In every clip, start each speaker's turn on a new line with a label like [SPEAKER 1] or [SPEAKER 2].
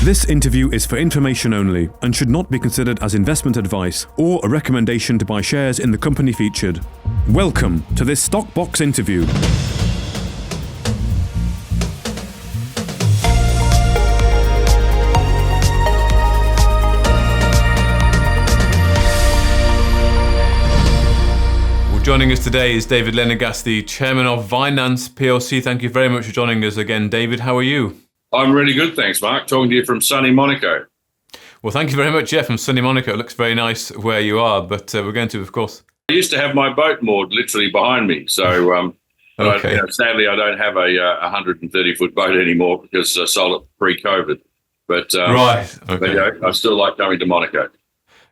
[SPEAKER 1] This interview is for information only and should not be considered as investment advice or a recommendation to buy shares in the company featured. Welcome to this Stock Box interview.
[SPEAKER 2] Joining us today is David Lenegast, the chairman of Vinanz PLC. Thank you very much for joining us again, David. How are you?
[SPEAKER 3] I'm really good, thanks, Mark. Talking to you from sunny Monaco.
[SPEAKER 2] Well, thank you very much, Jeff, from sunny Monaco. It looks very nice where you are, but we're going to, of course.
[SPEAKER 3] I used to have my boat moored literally behind me, so
[SPEAKER 2] okay.
[SPEAKER 3] Sadly I don't have a 130-foot boat anymore because I sold it pre-COVID. But
[SPEAKER 2] right, okay.
[SPEAKER 3] But, I still like coming to Monaco.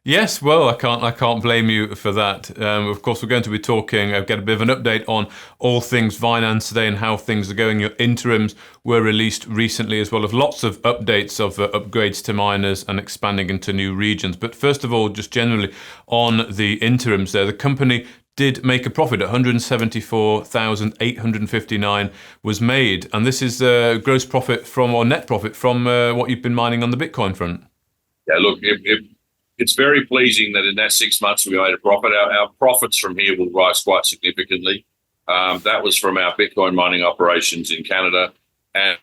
[SPEAKER 2] Yes, well, I can't blame you for that. Of course, we're going to be talking, get a bit of an update on all things Vinanz today and how things are going. Your interims were released recently, as well as lots of updates of upgrades to miners and expanding into new regions. But first of all, just generally on the interims there, the company did make a profit. 174,859 was made. And this is gross profit from, or net profit from what you've been mining on the Bitcoin front.
[SPEAKER 3] Yeah, look, it's very pleasing that in that 6 months we made a profit. Our profits from here will rise quite significantly. That was from our Bitcoin mining operations in Canada and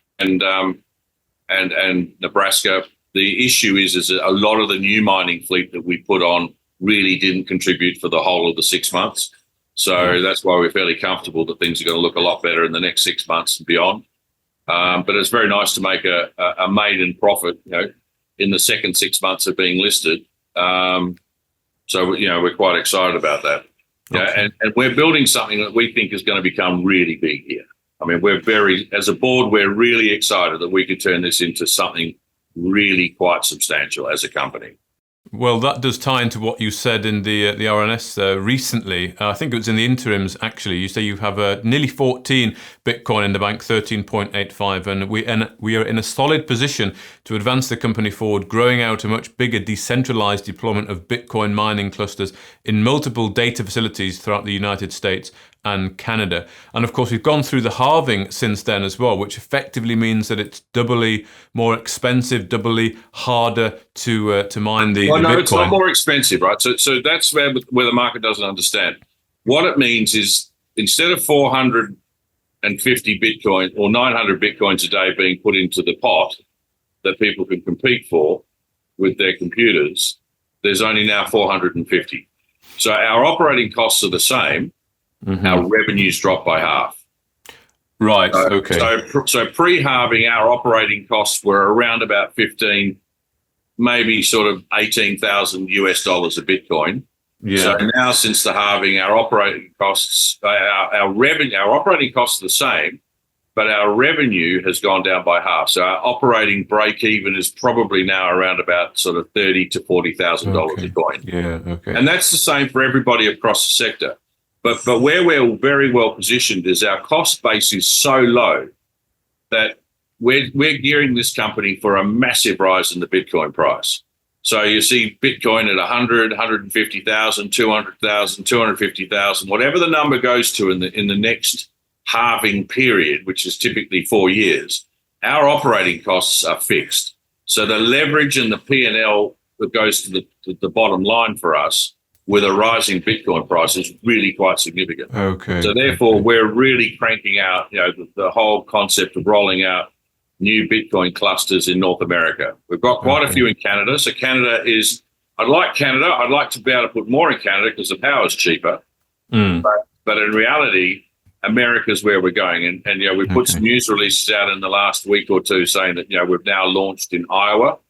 [SPEAKER 3] Nebraska. The issue is that a lot of the new mining fleet that we put on really didn't contribute for the whole of the 6 months. So that's why we're fairly comfortable that things are going to look a lot better in the next 6 months and beyond. But it's very nice to make a maiden profit, in the second 6 months of being listed. So we're quite excited about that.
[SPEAKER 2] Okay.
[SPEAKER 3] And we're building something that we think is going to become really big here. I mean, as a board, we're really excited that we could turn this into something really quite substantial as a company.
[SPEAKER 2] Well, that does tie into what you said in the RNS recently. I think it was in the interims, actually. You say you have nearly 14 Bitcoin in the bank, 13.85, and we are in a solid position to advance the company forward, growing out a much bigger decentralized deployment of Bitcoin mining clusters in multiple data facilities throughout the United States and Canada. And of course, we've gone through the halving since then as well, which effectively means that it's doubly more expensive, doubly harder to mine the
[SPEAKER 3] Bitcoin.
[SPEAKER 2] Bitcoin.
[SPEAKER 3] It's not more expensive, right? So that's where the market doesn't understand. What it means is instead of 450 Bitcoin or 900 Bitcoins a day being put into the pot that people can compete for with their computers, there's only now 450. So our operating costs are the same. Mm-hmm. Our revenues drop by half.
[SPEAKER 2] Right. Okay.
[SPEAKER 3] So pre-halving, our operating costs were around about 15, maybe sort of $18,000 US a Bitcoin.
[SPEAKER 2] Yeah.
[SPEAKER 3] So now, since the halving, our operating costs, our operating costs are the same, but our revenue has gone down by half. So our operating break even is probably now around about sort of $30,000 to $40,000 a coin.
[SPEAKER 2] Yeah. Okay.
[SPEAKER 3] And that's the same for everybody across the sector. But where we're very well positioned is our cost base is so low that we're gearing this company for a massive rise in the Bitcoin price. So you see Bitcoin at 100, 150,000, 200,000, 250,000, whatever the number goes to in the next halving period, which is typically 4 years, our operating costs are fixed. So the leverage and the P&L that goes to the bottom line for us with a rising Bitcoin price is really quite significant.
[SPEAKER 2] Okay.
[SPEAKER 3] So therefore, we're really cranking out, the whole concept of rolling out new Bitcoin clusters in North America. We've got quite a few in Canada. So I'd like Canada. I'd like to be able to put more in Canada because the power is cheaper. But in reality, America's where we're going. And we put some news releases out in the last week or two saying that, we've now launched in Iowa.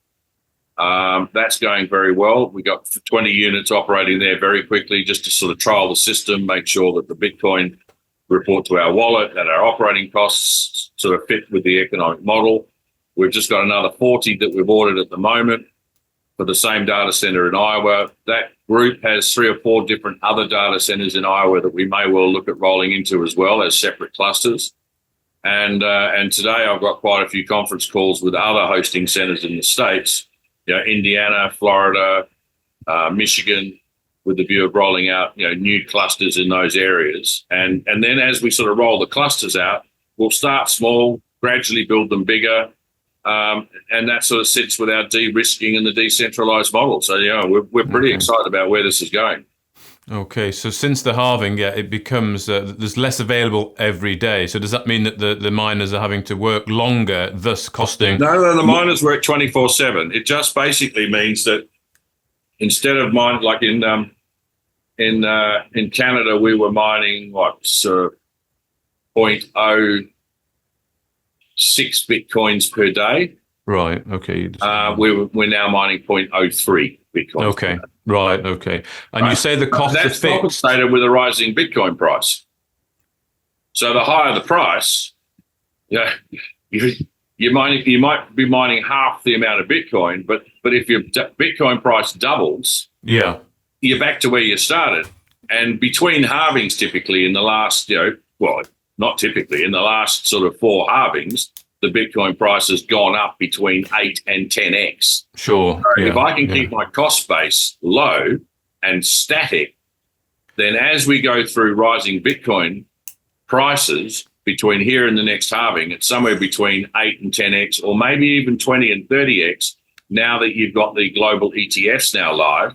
[SPEAKER 3] That's going very well. We got 20 units operating there very quickly just to sort of trial the system, make sure that the Bitcoin report to our wallet and our operating costs sort of fit with the economic model. We've just got another 40 that we've ordered at the moment for the same data center in Iowa. That group has 3 or 4 different other data centers in Iowa that we may well look at rolling into as well as separate clusters. And today I've got quite a few conference calls with other hosting centers in the States, Indiana, Florida, Michigan, with the view of rolling out, new clusters in those areas. And then as we sort of roll the clusters out, we'll start small, gradually build them bigger, And that sort of sits with our de-risking and the decentralized model. So, we're pretty excited about where this is going.
[SPEAKER 2] Okay, so since the halving, it becomes there's less available every day. So does that mean that the miners are having to work longer, thus costing?
[SPEAKER 3] No, the miners work 24/7. It just basically means that instead of mining, like in Canada, we were mining 0.06 bitcoins per day.
[SPEAKER 2] Right. Okay.
[SPEAKER 3] We're now mining 0.03 bitcoins.
[SPEAKER 2] Okay. Right. Okay. And you say the cost
[SPEAKER 3] that's
[SPEAKER 2] is fixed.
[SPEAKER 3] compensated with a rising Bitcoin price. So the higher the price, you might be mining half the amount of Bitcoin, but if your Bitcoin price doubles, you're back to where you started. And between halvings, typically in the last, not typically, in the last sort of 4 halvings, the Bitcoin price has gone up between 8 and 10x.
[SPEAKER 2] Sure.
[SPEAKER 3] So if I can keep my cost base low and static, then as we go through rising Bitcoin prices between here and the next halving, it's somewhere between 8 and 10x, or maybe even 20 and 30x, now that you've got the global ETFs now live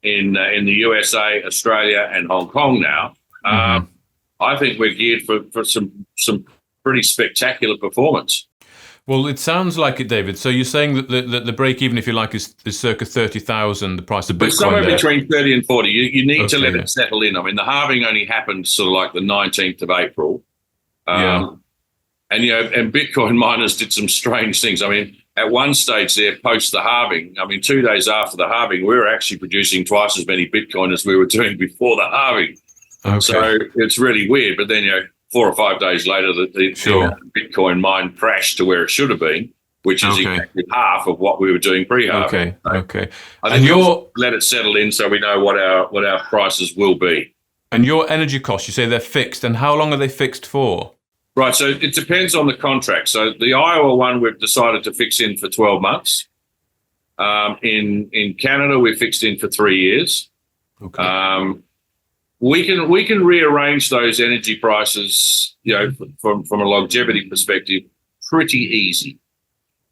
[SPEAKER 3] in the USA, Australia, and Hong Kong now. I think we're geared for some pretty spectacular performance.
[SPEAKER 2] Well, it sounds like it, David. So you're saying that the break even, if you like, is circa 30,000, the price of Bitcoin.
[SPEAKER 3] But somewhere between 30 and 40. You need to let it settle in. I mean, the halving only happened sort of like the 19th of April. And Bitcoin miners did some strange things. I mean, at one stage there, post the halving, 2 days after the halving, we were actually producing twice as many Bitcoin as we were doing before the halving. Okay. So it's really weird. But then, 4 or 5 days later, the Bitcoin mine crashed to where it should have been, which is exactly half of what we were doing pre-halving.
[SPEAKER 2] Okay.
[SPEAKER 3] I think you'll let it settle in so we know what our prices will be.
[SPEAKER 2] And your energy costs, you say they're fixed, and how long are they fixed for?
[SPEAKER 3] Right, so it depends on the contract. So the Iowa one, we've decided to fix in for 12 months. In Canada, we're fixed in for 3 years. Okay. We can rearrange those energy prices, from a longevity perspective, pretty easy.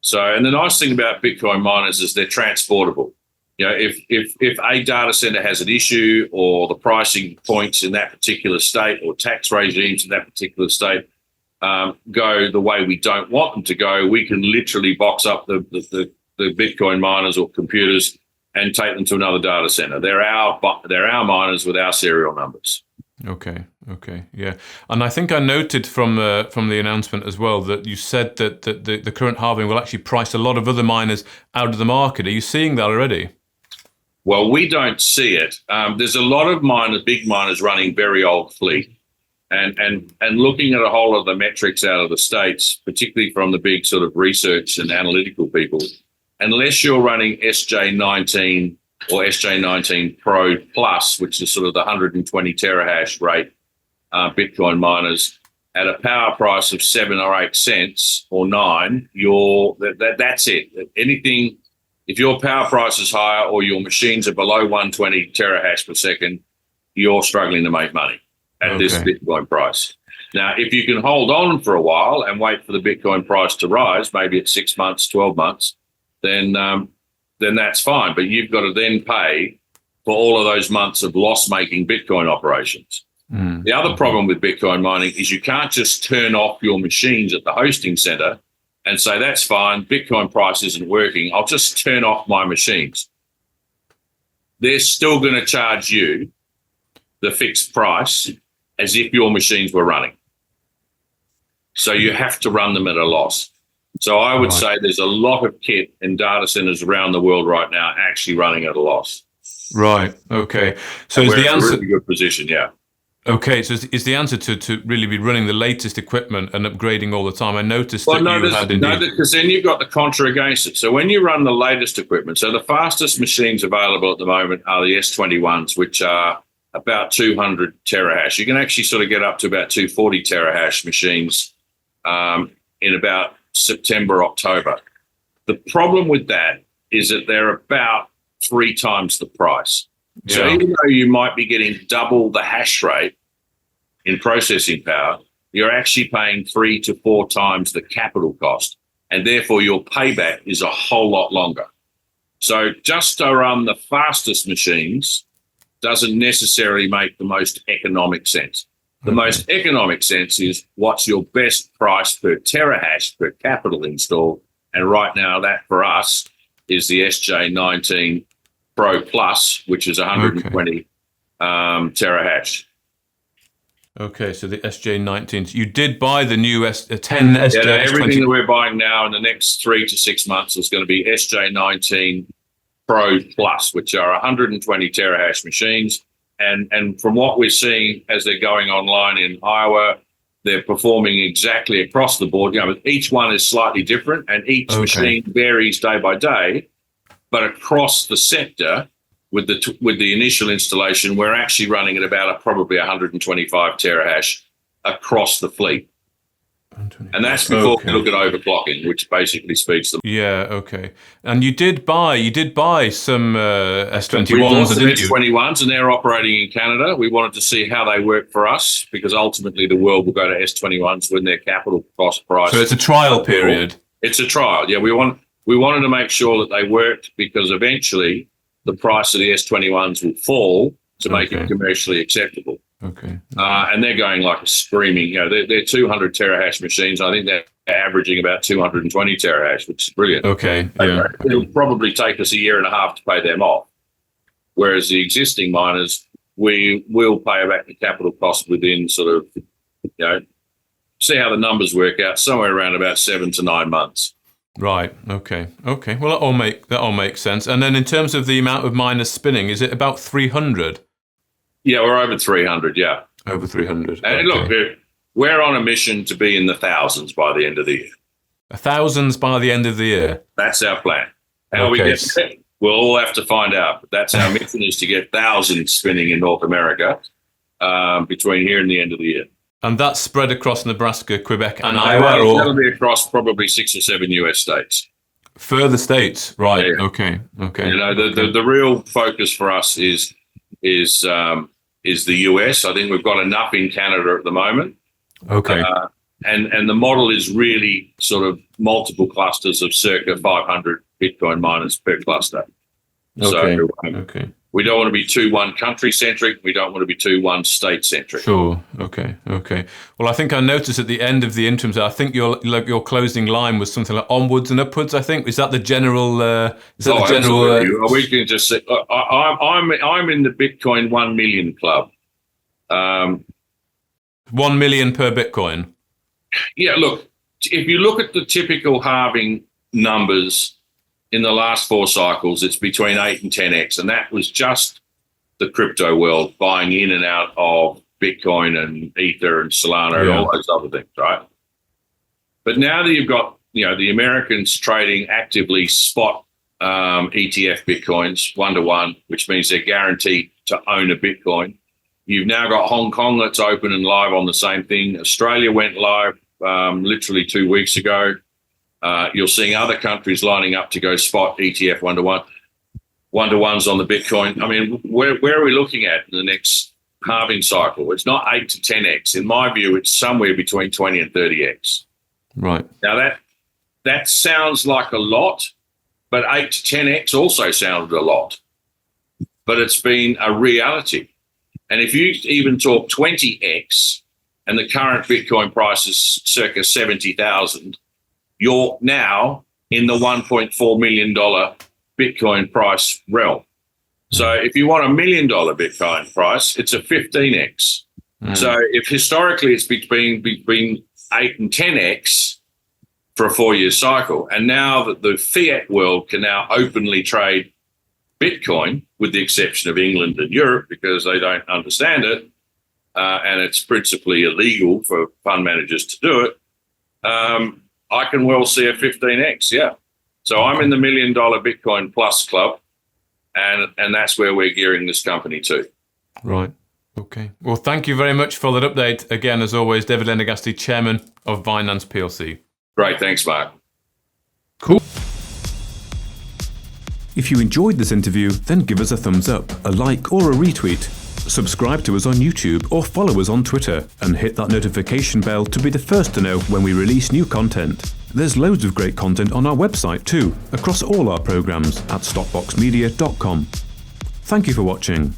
[SPEAKER 3] So, and the nice thing about Bitcoin miners is they're transportable. If a data center has an issue, or the pricing points in that particular state, or tax regimes in that particular state go the way we don't want them to go, we can literally box up the Bitcoin miners or computers and take them to another data center. They're our miners with our serial numbers. Okay,
[SPEAKER 2] yeah. And I think I noted from the announcement as well that you said that the current halving will actually price a lot of other miners out of the market. Are you seeing that already?
[SPEAKER 3] Well, we don't see it. There's a lot of big miners running very old fleet, and looking at a whole lot of the metrics out of the States, particularly from the big sort of research and analytical people. Unless you're running SJ19 or SJ19 Pro Plus, which is sort of the 120 terahash rate Bitcoin miners, at a power price of 7 or 8 cents or 9, that's it. Anything, if your power price is higher or your machines are below 120 terahash per second, you're struggling to make money at this Bitcoin price. Now, if you can hold on for a while and wait for the Bitcoin price to rise, maybe it's 6 months, 12 months, then that's fine. But you've got to then pay for all of those months of loss-making Bitcoin operations. The other problem with Bitcoin mining is you can't just turn off your machines at the hosting center and say, that's fine, Bitcoin price isn't working, I'll just turn off my machines. They're still going to charge you the fixed price as if your machines were running. So you have to run them at a loss. So I would say there's a lot of kit and data centers around the world right now actually running at a loss.
[SPEAKER 2] Right. Okay. So
[SPEAKER 3] and
[SPEAKER 2] is the answer
[SPEAKER 3] in a really good position? Yeah.
[SPEAKER 2] Okay. So is the answer to really be running the latest equipment and upgrading all the time? I noticed
[SPEAKER 3] because then you've got the contra against it. So when you run the latest equipment, so the fastest machines available at the moment are the S21s, which are about 200 terahash. You can actually sort of get up to about 240 terahash machines in about September, October. The problem with that is that they're about 3 times the price. So even though you might be getting double the hash rate in processing power, you're actually paying 3 to 4 times the capital cost, and therefore your payback is a whole lot longer. So just to run the fastest machines doesn't necessarily make the most economic sense. The most economic sense is what's your best price per terahash per capital install. And right now that for us is the SJ19 Pro Plus, which is 120 terahash.
[SPEAKER 2] Okay, so the SJ19. You did buy the new S10
[SPEAKER 3] SJ.
[SPEAKER 2] SJ.
[SPEAKER 3] Everything that we're buying now in the next 3 to 6 months is going to be SJ19 Pro Plus, which are 120 terahash machines. And from what we're seeing as they're going online in Iowa, they're performing exactly across the board. But each one is slightly different, and each machine varies day by day. But across the sector, with the initial installation, we're actually running at about probably 125 terahash across the fleet. And that's before we look at overclocking, which basically speeds them.
[SPEAKER 2] Yeah, okay. And you did buy some S21s,
[SPEAKER 3] we bought some
[SPEAKER 2] didn't you?
[SPEAKER 3] S21s, and they're operating in Canada. We wanted to see how they work for us, because ultimately the world will go to S21s when their capital cost price.
[SPEAKER 2] So it's a trial period.
[SPEAKER 3] It's a trial. Yeah, we wanted to make sure that they worked, because eventually the price of the S21s will fall to make it commercially acceptable.
[SPEAKER 2] Okay.
[SPEAKER 3] And they're going like a screaming, they're 200 terahash machines. I think they're averaging about 220 terahash, which is brilliant.
[SPEAKER 2] Okay. Yeah.
[SPEAKER 3] It'll probably take us a year and a half to pay them off. Whereas the existing miners, we will pay back the capital cost within sort of, see how the numbers work out, somewhere around about 7 to 9 months.
[SPEAKER 2] Right. Okay. Okay. Well, that all makes sense. And then in terms of the amount of miners spinning, is it about 300?
[SPEAKER 3] Yeah, we're over 300, yeah.
[SPEAKER 2] Over 300.
[SPEAKER 3] And look, we're on a mission to be in the thousands by the end of the year.
[SPEAKER 2] Thousands by the end of the year?
[SPEAKER 3] That's our plan. How we get there, we'll all have to find out. But that's our mission, is to get thousands spinning in North America between here and the end of the year.
[SPEAKER 2] And that's spread across Nebraska, Quebec, and Iowa?
[SPEAKER 3] That'll be across probably 6 or 7 US states.
[SPEAKER 2] Further states, right?
[SPEAKER 3] Yeah.
[SPEAKER 2] Okay.
[SPEAKER 3] The real focus for us is the US. I think we've got enough in Canada at the moment.
[SPEAKER 2] Okay.
[SPEAKER 3] And the model is really sort of multiple clusters of circa 500 Bitcoin miners per cluster.
[SPEAKER 2] Okay.
[SPEAKER 3] So we don't want to be too one country centric. We don't want to be too one state centric.
[SPEAKER 2] Sure. Okay. Well, I think I noticed at the end of the interims, I think your closing line was something like onwards and upwards. I think is that the general?
[SPEAKER 3] We can just say I'm in the Bitcoin 1 million club.
[SPEAKER 2] 1 million per Bitcoin.
[SPEAKER 3] Yeah. Look, if you look at the typical halving numbers in the last 4 cycles, it's between 8 and 10x, and that was just the crypto world buying in and out of Bitcoin and Ether and Solana and all those other things, right? But now that you've got the Americans trading actively spot ETF Bitcoins 1-to-1, which means they're guaranteed to own a Bitcoin. You've now got Hong Kong that's open and live on the same thing. Australia went live literally 2 weeks ago. You're seeing other countries lining up to go spot ETF 1-to-1, 1-to-1s on the Bitcoin. I mean, where are we looking at in the next halving cycle? It's not 8 to 10x. In my view, it's somewhere between 20 and 30x.
[SPEAKER 2] Right.
[SPEAKER 3] Now that sounds like a lot, but 8 to 10x also sounded a lot. But it's been a reality. And if you even talk 20x, and the current Bitcoin price is circa 70,000, you're now in the $1.4 million Bitcoin price realm. So if you want $1 million Bitcoin price, it's a 15x. So if historically it's been 8 and 10x for a 4-year cycle, and now that the fiat world can now openly trade Bitcoin, with the exception of England and Europe because they don't understand it, and it's principally illegal for fund managers to do it, I can well see a 15x, yeah. So I'm in the $1 million Bitcoin Plus club, and that's where we're gearing this company to.
[SPEAKER 2] Right. Okay. Well, thank you very much for that update. Again, as always, David Lenegasti, Chairman of Vinanz PLC.
[SPEAKER 3] Great. Thanks, Mark.
[SPEAKER 2] Cool.
[SPEAKER 1] If you enjoyed this interview, then give us a thumbs up, a like or a retweet. subscribe to us on YouTube or follow us on Twitter, and hit that notification bell to be the first to know when we release new content. There's loads of great content on our website too, across all our programs at stockboxmedia.com. Thank you for watching.